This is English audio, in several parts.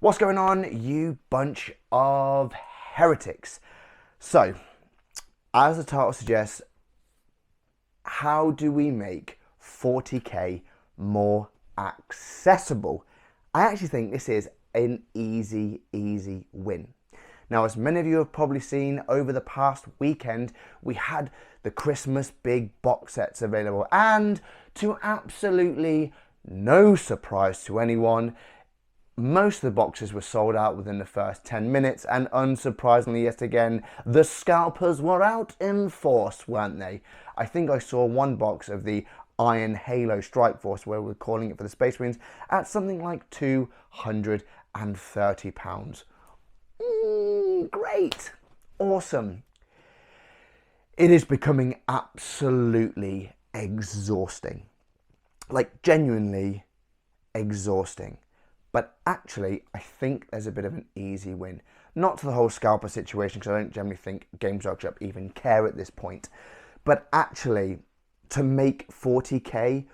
What's going on, you bunch of heretics? So, as the title suggests, how do we make 40k more accessible? I actually think this is an easy win. Now, as many of you have probably seen, over the past weekend, we had the Christmas big box sets available, and to absolutely no surprise to anyone, most of the boxes were sold out within the first 10 minutes, and unsurprisingly, yet again, the scalpers were out in force, weren't they? I think I saw one box of the Iron Halo Strike Force, where we're calling it for the Space Marines, at something like £230. Great. Awesome. It is becoming absolutely exhausting. Like, genuinely exhausting. But actually, I think there's a bit of an easy win. Not to the whole scalper situation, because I don't generally think Games Workshop even care at this point. But actually, to make 40k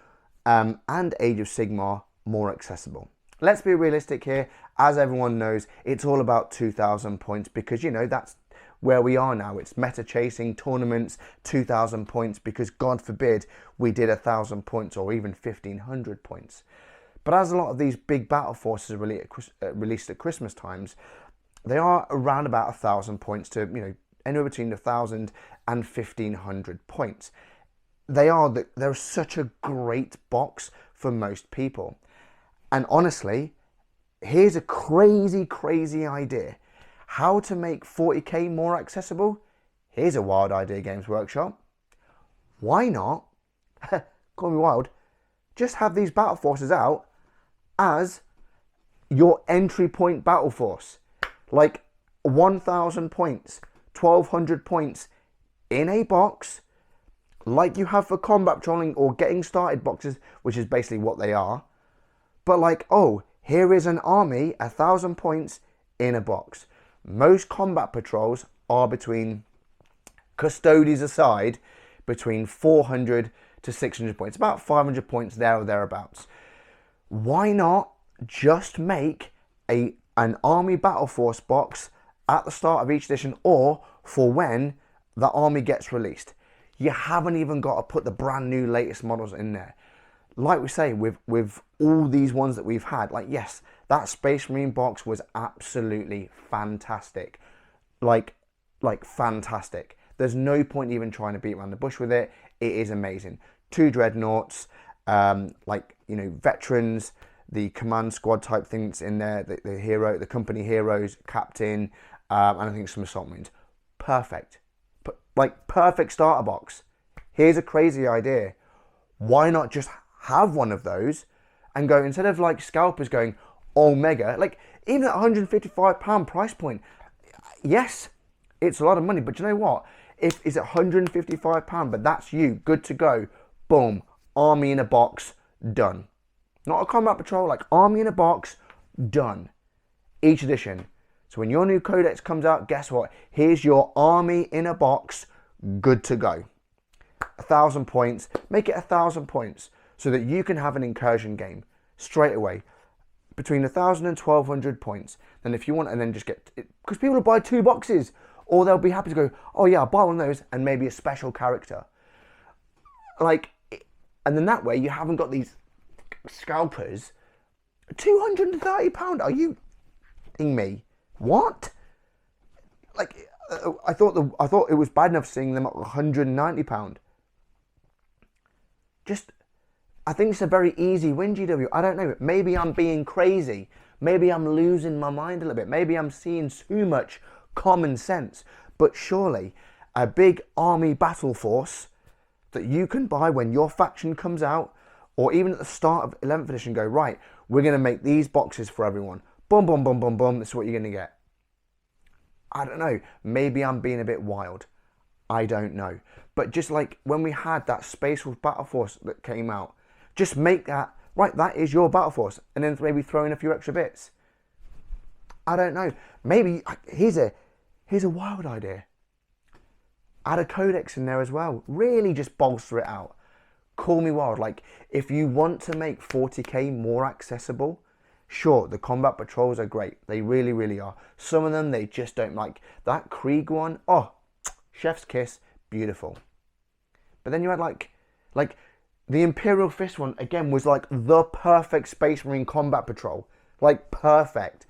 and Age of Sigmar more accessible. Let's be realistic here. As everyone knows, it's all about 2,000 points, because, you know, that's where we are now. It's meta chasing tournaments, 2,000 points, because God forbid we did 1,000 points or even 1,500 points. But as a lot of these big battle forces are released at Christmas times, they are around about 1,000 points to, you know, anywhere between 1,000 and 1,500 points. They're such a great box for most people. And honestly, here's a crazy idea. How to make 40k more accessible? Here's a wild idea, Games Workshop. Why not, call me wild, just have these battle forces out as your entry point battle force. Like 1,000 points, 1,200 points in a box, like you have for combat patrolling or getting started boxes, which is basically what they are. But like, oh, here is an army, 1,000 points in a box. Most combat patrols are between, custodies aside, between 400 to 600 points, about 500 points there or thereabouts. Why not just make an army battle force box at the start of each edition, or for when the army gets released? You haven't even got to put the brand new latest models in there. Like we say, with all these ones that we've had, like, yes, that Space Marine box was absolutely fantastic. Like fantastic. There's no point even trying to beat around the bush with it. It is amazing. 2 dreadnoughts, like, you know, veterans, the command squad type things in there, the hero, the company heroes, captain, and I think some assault marines. Perfect. Like, perfect starter box. Here's a crazy idea. Why not just have one of those and go, instead of like scalpers going Omega, like even at £155 price point, yes, it's a lot of money, but you know what? If it's £155, but that's you, good to go, boom, army in a box, done. Not a combat patrol, like army in a box, done. Each edition. So when your new codex comes out, guess what? Here's your army in a box, good to go. 1,000 points, make it 1,000 points, so that you can have an incursion game straight away between 1,000 and 1,200 points. Then if you want, and then just get it, because people will buy 2 boxes, or they'll be happy to go, oh yeah, I'll buy one of those and maybe a special character. Like, and then that way you haven't got these scalpers. £230? Are you kidding me? What? Like, I thought it was bad enough seeing them at £190. Just, I think it's a very easy win, GW. I don't know. Maybe I'm being crazy. Maybe I'm losing my mind a little bit. Maybe I'm seeing too much common sense. But surely a big army battle force that you can buy when your faction comes out, or even at the start of 11th edition, go, right, we're going to make these boxes for everyone. Boom, boom, boom, boom, boom. This is what you're going to get. I don't know. Maybe I'm being a bit wild. I don't know. But just like when we had that Space Wolf Battle Force that came out, just make that, right, that is your Battle Force. And then maybe throw in a few extra bits. I don't know. Maybe, here's a wild idea. Add a codex in there as well. Really just bolster it out. Call me wild. Like, if you want to make 40k more accessible, Sure, the combat patrols are great. They really, really are. Some of them, they just don't like. That Krieg one, oh, chef's kiss, beautiful. But then you had like the Imperial Fist one, again, was like the perfect Space Marine combat patrol. Like, perfect.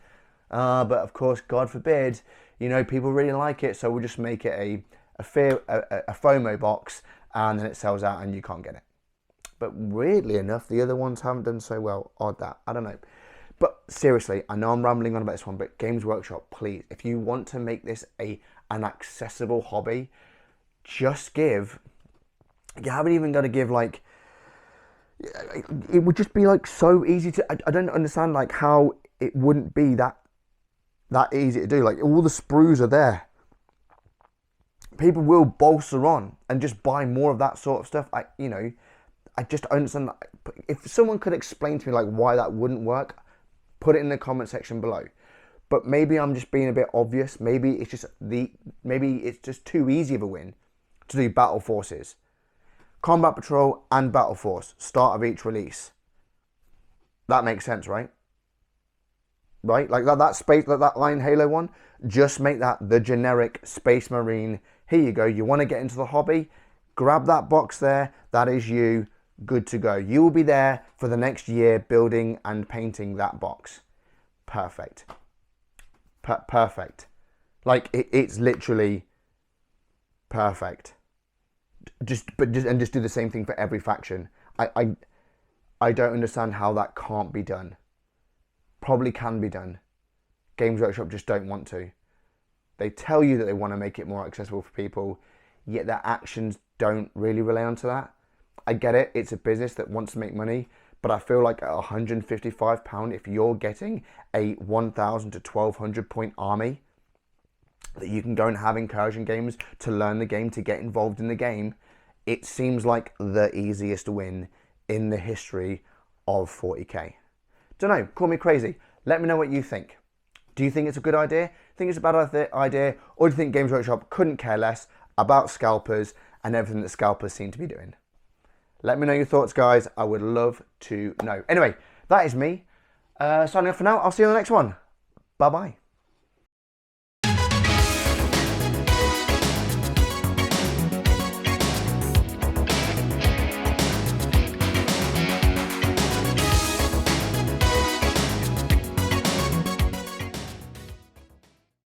But of course, God forbid, you know, people really like it, so we'll just make it a FOMO box, and then it sells out and you can't get it. But weirdly enough, the other ones haven't done so well. Odd that. I don't know. But seriously, I know I'm rambling on about this one, but Games Workshop, please, if you want to make this an accessible hobby, just give. You haven't even got to give like. It would just be like so easy to. I don't understand like how it wouldn't be that easy to do. Like all the sprues are there. People will bolster on and just buy more of that sort of stuff. I just understand. If someone could explain to me like why that wouldn't work, put it in the comment section below. But maybe I'm just being a bit obvious. Maybe it's just too easy of a win to do Battle Forces, Combat Patrol, and Battle Force start of each release. That makes sense, right? Right, like that Iron Halo one. Just make that the generic Space Marine. Here you go. You want to get into the hobby? Grab that box there. That is you. Good to go. You will be there for the next year building and painting that box. Perfect. Perfect. Like it's literally perfect. Just do the same thing for every faction. I don't understand how that can't be done. Probably can be done. Games Workshop just don't want to. They tell you that they want to make it more accessible for people, yet their actions don't really relay onto that. I get it, it's a business that wants to make money, but I feel like at £155, if you're getting a 1,000 to 1,200 point army that you can go and have encouraging games to learn the game, to get involved in the game, it seems like the easiest win in the history of 40k. Don't know, call me crazy. Let me know what you think. Do you think it's a good idea? Think it's a bad idea? Or do you think Games Workshop couldn't care less about scalpers and everything that scalpers seem to be doing? Let me know your thoughts, guys. I would love to know. Anyway, that is me. Signing off for now. I'll see you on the next one. Bye-bye.